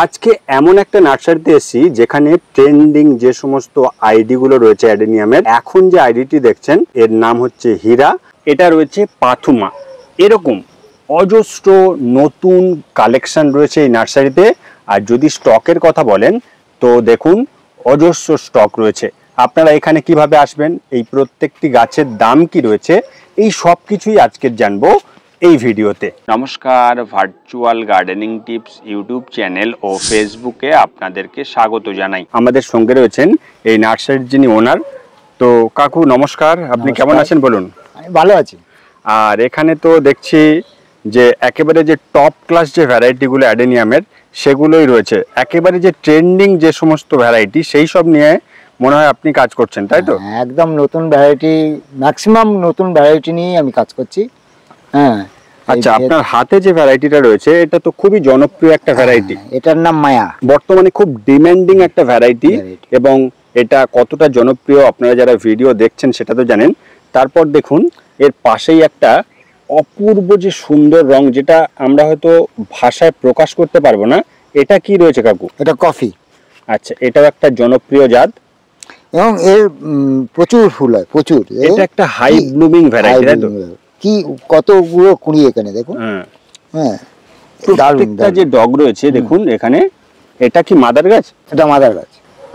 আজকে এমন একটা নার্সারিতে এসেছি যেখানে ট্রেন্ডিং যে সমস্ত আইডি গুলো রয়েছে অ্যাডেনিয়ামের, এখন যে আইডিটি দেখছেন এর নাম হচ্ছে হীরা, এটা রয়েছে পাথুমা। এরকম অজস্র নতুন কালেকশন রয়েছে এই নার্সারিতে। আর যদি স্টকের কথা বলেন তো দেখুন অজস্র স্টক রয়েছে। আপনারা এখানে কিভাবে আসবেন, এই প্রত্যেকটি গাছের দাম কি রয়েছে, এই সব কিছুই আজকে জানবো এই ভিডিওতে। নমস্কার, virtual gardening tips YouTube channel ও ফেসবুকে আপনাদেরকে স্বাগত জানাই। আমাদের সঙ্গে রয়েছেন এই নার্সারির যিনি ওনার। তো কাকু নমস্কার, আপনি কেমন আছেন বলুন? আমি ভালো আছি। আর এখানে তো দেখছি যে একেবারে যে টপ ক্লাস যে ভ্যারাইটিগুলো অ্যাডেনিয়ামের সেগুলোই রয়েছে, একেবারে যে ট্রেন্ডিং যে সমস্ত ভ্যারাইটি সেই সব নিয়ে মনে হয় আপনি কাজ করছেন, তাই তো? একদম নতুন ভ্যারাইটি, ম্যাক্সিমাম নতুন ভ্যারাইটি নিয়ে আমি কাজ করছি। হ্যাঁ, আচ্ছা, আপনার হাতে যে ভ্যারাইটিটা রয়েছে এটা তো খুবই জনপ্রিয় একটা ভ্যারাইটি। এটার নাম মায়া, বর্তমানে খুব ডিমান্ডিং একটা ভ্যারাইটি। এবং এটা কতটা জনপ্রিয় আপনারা যারা ভিডিও দেখছেন সেটা তো জানেন। তারপর দেখুন এর পাশেই একটা অপূর্ব যে সুন্দর রং, যেটা আমরা হয়তো ভাষায় প্রকাশ করতে পারবো না। এটা কি রয়েছে কাকু? এটা কফি। আচ্ছা, এটাও একটা জনপ্রিয় জাত এবং এর প্রচুর ফুল হয়, প্রচুর। এটা একটা হাই ব্লুমিং ভ্যারাইটি, তাই তো? কি কতগুলো কুড়ি এখানে দেখুন। হ্যাঁ, প্রত্যেকটা যে ডগ রয়েছে দেখুন এখানে। এটা কি মাদার গাছ? এটা মাদার গাছ।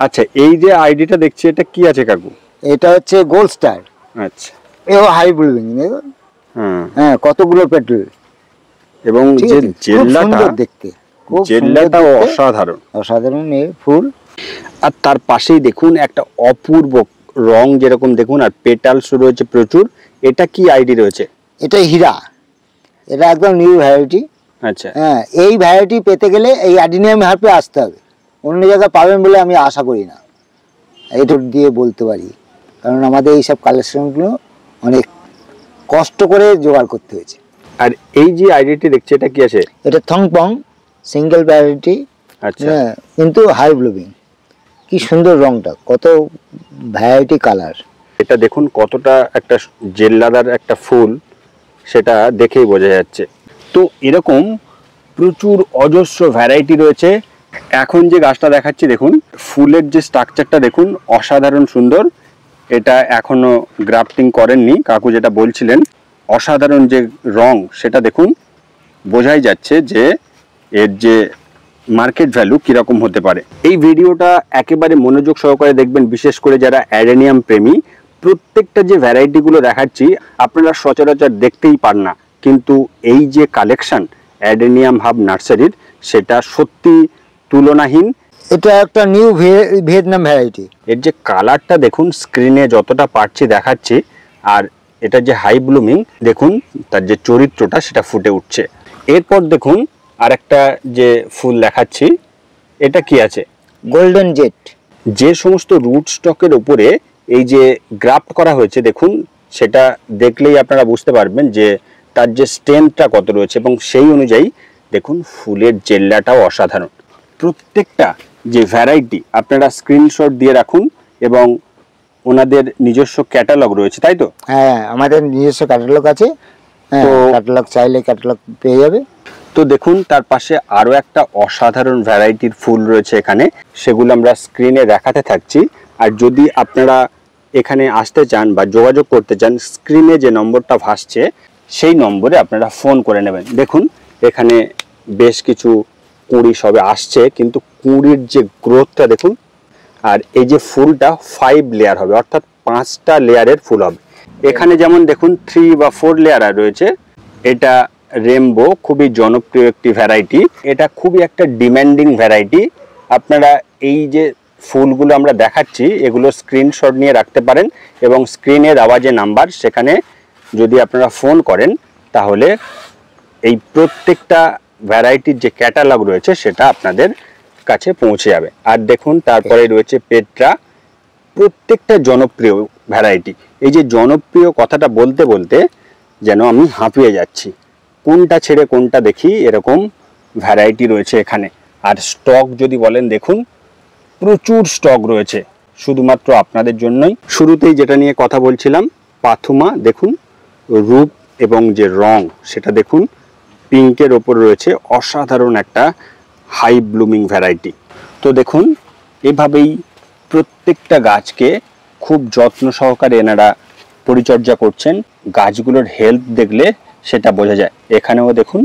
আচ্ছা, এই যে আইডিটা দেখছি এটা কি আছে কাকু? এটা হচ্ছে গোল্ড স্টার। আচ্ছা, এও হাই ব্লুমিং দেখুন। হ্যাঁ, কতগুলো পেট্রোল এবং যে জেল্লাটা দেখতে, জেল্লাটাও অসাধারণ অসাধারণ এই ফুল। আর তার পাশেই দেখুন একটা অপূর্ব রং যেরকম দেখুন, আর পেটালস রয়েছে প্রচুর। এটা কি আইডি রয়েছে? এটা হীরা, এটা একদম নিউ ভ্যারাইটি। আচ্ছা, হ্যাঁ, এই ভ্যারাইটি পেতে গেলে এই অ্যাডেনিয়াম হার্পে আসতে হবে, অন্য জায়গায় পাবেন বলে আমি আশা করি না, এটা দিয়ে বলতে পারি। কারণ আমাদের এইসব কালেকশনগুলো অনেক কষ্ট করে জোগাড় করতে হয়েছে। আর এই যে আইডিটি দেখছি এটা কি আছে? এটা থংপং সিঙ্গেল ভ্যারাইটি। আচ্ছা, হ্যাঁ, কিন্তু হাই ব্লুমিং। কি সুন্দর রংটা, কত ভ্যারাইটি কালার। এটা দেখুন কতটা একটা জেল্লাদার একটা ফুল, সেটা দেখেই বোঝা যাচ্ছে। তো এরকম প্রচুর অজস্র ভ্যারাইটি রয়েছে। এখন যে গাছটা দেখাচ্ছি দেখুন, ফুলের যে স্ট্রাকচারটা দেখুন অসাধারণ সুন্দর। এটা এখনো গ্রাফটিং করেননি কাকু, যেটা বলছিলেন। অসাধারণ যে রং সেটা দেখুন, বোঝাই যাচ্ছে যে এর যে মার্কেট ভ্যালু কিরকম হতে পারে। এই ভিডিওটা একেবারে মনোযোগ সহকারে দেখবেন, বিশেষ করে যারা অ্যাডেনিয়াম প্রেমী। প্রত্যেকটা যে ভ্যারাইটিগুলো দেখাচ্ছি আপনারা সচরাচর দেখতেই পান না, কিন্তু এই যে কালেকশন অ্যাডেনিয়াম হাব নার্সারির, সেটা সত্যি তুলনাহীন। এটা একটা নিউ ভিয়েতনাম ভ্যারাইটি। এর যে কালারটা দেখুন, স্ক্রিনে যতটা পারছি দেখাচ্ছি। আর এটা যে হাই ব্লুমিং দেখুন, তার যে চরিত্রটা সেটা ফুটে উঠছে। এরপর দেখুন আরেকটা যে ফুল দেখাচ্ছি, এটা কি আছে? Golden jet. যে সমস্ত রুট স্টকের উপরে এই যে গ্রাফট করা হয়েছে দেখুন, সেটা দেখলেই আপনারা বুঝতে পারবেন যে তার যে স্ট্রেংথটা কত রয়েছে। এবং সেই অনুযায়ী দেখুন ফুলের জেল্লাটাও অসাধারণ। প্রত্যেকটা যে ভ্যারাইটি আপনারা স্ক্রিনশট দিয়ে রাখুন, এবং ওনাদের নিজস্ব ক্যাটালগ রয়েছে, তাই তো? হ্যাঁ, আমাদের নিজস্ব ক্যাটালগ আছে। তো ক্যাটালগ চাইলে ক্যাটালগ পেয়ে যাবে। তো দেখুন তার পাশে আরো একটা অসাধারণ ভ্যারাইটির ফুল রয়েছে এখানে, সেগুলো আমরা স্ক্রিনে দেখাতে থাকছি। আর যদি আপনারা এখানে আসতে চান বা যোগাযোগ করতে চান, স্ক্রিনে যে নম্বরটা ভাসছে সেই নম্বরে আপনারা ফোন করে নেবেন। দেখুন এখানে বেশ কিছু কুঁড়ি সবে আসছে, কিন্তু কুঁড়ির যে গ্রোথটা দেখুন। আর এই যে ফুলটা 5 লেয়ার হবে, অর্থাৎ 5টা লেয়ারের ফুল হবে। এখানে যেমন দেখুন 3 বা 4 লেয়ার রয়েছে। এটা রেমবো, খুবই জনপ্রিয় একটি ভ্যারাইটি। এটা খুবই একটা ডিমান্ডিং ভ্যারাইটি। আপনারা এই যে ফুলগুলো আমরা দেখাচ্ছি এগুলো স্ক্রিনশট নিয়ে রাখতে পারেন, এবং স্ক্রিনে দেওয়া যে নাম্বার সেখানে যদি আপনারা ফোন করেন তাহলে এই প্রত্যেকটা ভ্যারাইটির যে ক্যাটালগ রয়েছে সেটা আপনাদের কাছে পৌঁছে যাবে। আর দেখুন তারপরে রয়েছে পেট্রা, প্রত্যেকটা জনপ্রিয় ভ্যারাইটি। এই যে জনপ্রিয় কথাটা বলতে বলতে যেন আমি হাঁপিয়ে যাচ্ছি, কোনটা ছেড়ে কোনটা দেখি, এরকম ভ্যারাইটি রয়েছে এখানে। আর স্টক যদি বলেন দেখুন প্রচুর স্টক রয়েছে শুধুমাত্র আপনাদের জন্যই। শুরুতেই যেটা নিয়ে কথা বলছিলাম, পাথুমা দেখুন রূপ এবং যে রং সেটা দেখুন, পিঙ্কের ওপর রয়েছে অসাধারণ একটা হাই ব্লুমিং ভ্যারাইটি। তো দেখুন এভাবেই প্রত্যেকটা গাছকে খুব যত্ন সহকারে এনারা পরিচর্যা করছেন। গাছগুলোর হেলথ দেখলে সেটা বোঝা যায়। এখানেও দেখুন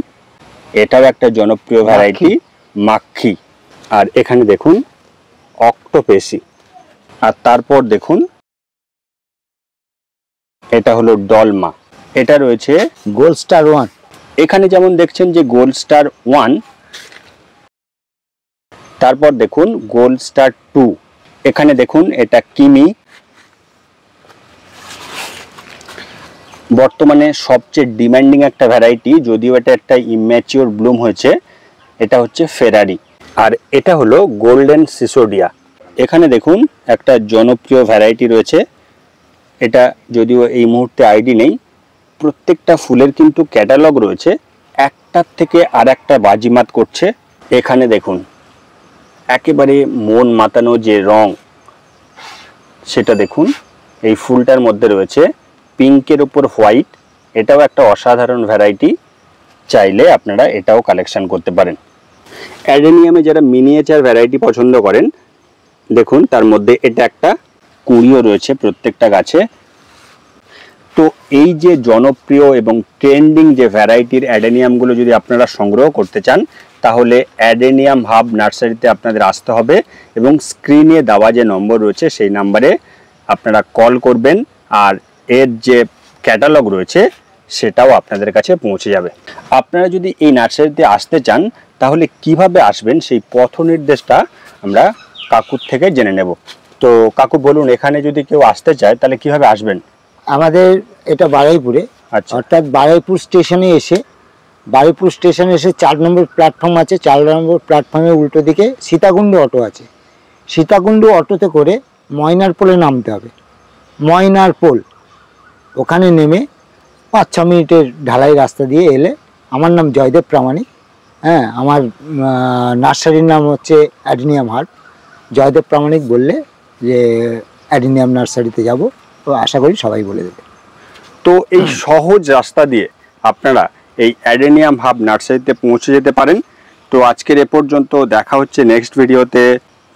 এটাও একটা জনপ্রিয় ভ্যারাইটি মাক্ষী, আর এখানে দেখুন অক্টোপেসি, আর তারপর দেখুন এটা হলো ডলমা, এটা রয়েছে গোল্ড স্টার 1। এখানে যেমন দেখছেন যে গোল্ড স্টার 1, তারপর দেখুন গোল্ড স্টার 2, এখানে দেখুন এটা কিমি। বর্তমানে সবচেয়ে ডিমান্ডিং একটা ভ্যারাইটি, যদিও এটা একটা ইম্যাচিওর ব্লুম হয়েছে, এটা হচ্ছে ফেরারি। আর এটা হলো গোল্ডেন সিসোডিয়া। এখানে দেখুন একটা জনপ্রিয় ভ্যারাইটি রয়েছে, এটা যদিও এই মুহূর্তে আইডি নেই। প্রত্যেকটা ফুলের কিন্তু ক্যাটালগ রয়েছে, একটার থেকে আর একটা বাজিমাত করছে। এখানে দেখুন একেবারে মন মাতানো যে রং সেটা দেখুন, এই ফুলটার মধ্যে রয়েছে পিঙ্কের উপর হোয়াইট, এটাও একটা অসাধারণ ভ্যারাইটি, চাইলে আপনারা এটাও কালেকশন করতে পারেন। অ্যাডেনিয়ামে যারা মিনিয়েচার ভ্যারাইটি পছন্দ করেন, দেখুন তার মধ্যে এটা একটা কুড়িও রয়েছে প্রত্যেকটা গাছে। তো এই যে জনপ্রিয় এবং ট্রেন্ডিং যে ভ্যারাইটির অ্যাডেনিয়ামগুলো যদি আপনারা সংগ্রহ করতে চান, তাহলে অ্যাডেনিয়াম হাব নার্সারিতে আপনাদের আসতে হবে এবং স্ক্রিনে দেওয়া যে নম্বর রয়েছে সেই নাম্বারে আপনারা কল করবেন, আর এর যে ক্যাটালগ রয়েছে সেটাও আপনাদের কাছে পৌঁছে যাবে। আপনারা যদি এই নার্সারিতে আসতে চান তাহলে কিভাবে আসবেন সেই পথ নির্দেশটা আমরা কাকুর থেকে জেনে নেব। তো কাকু বলুন, এখানে যদি কেউ আসতে চায় তাহলে কিভাবে আসবেন? আমাদের এটা বারুইপুরে, আচ্ছা, অর্থাৎ বারুইপুর স্টেশনে এসে 4 নম্বর প্ল্যাটফর্ম আছে, 4 নম্বর প্ল্যাটফর্মের উল্টো দিকে সীতাকুণ্ড অটো আছে। সীতাকুণ্ড অটোতে করে ময়নার পোলে নামতে হবে। ময়নার পোল, ওখানে নেমে 5-6 মিনিটের ঢালাই রাস্তা দিয়ে এলে, আমার নাম জয়দেব প্রামাণিক, হ্যাঁ, আমার নার্সারির নাম হচ্ছে অ্যাডেনিয়াম হার্ব। জয়দেব প্রামাণিক বললে যে অ্যাডেনিয়াম নার্সারিতে যাব, তো আশা করি সবাই বলে দেবে। তো এই সহজ রাস্তা দিয়ে আপনারা এই অ্যাডেনিয়াম হাব নার্সারিতে পৌঁছে যেতে পারেন। তো আজকের এ পর্যন্ত, দেখা হচ্ছে নেক্সট ভিডিওতে।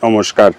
নমস্কার।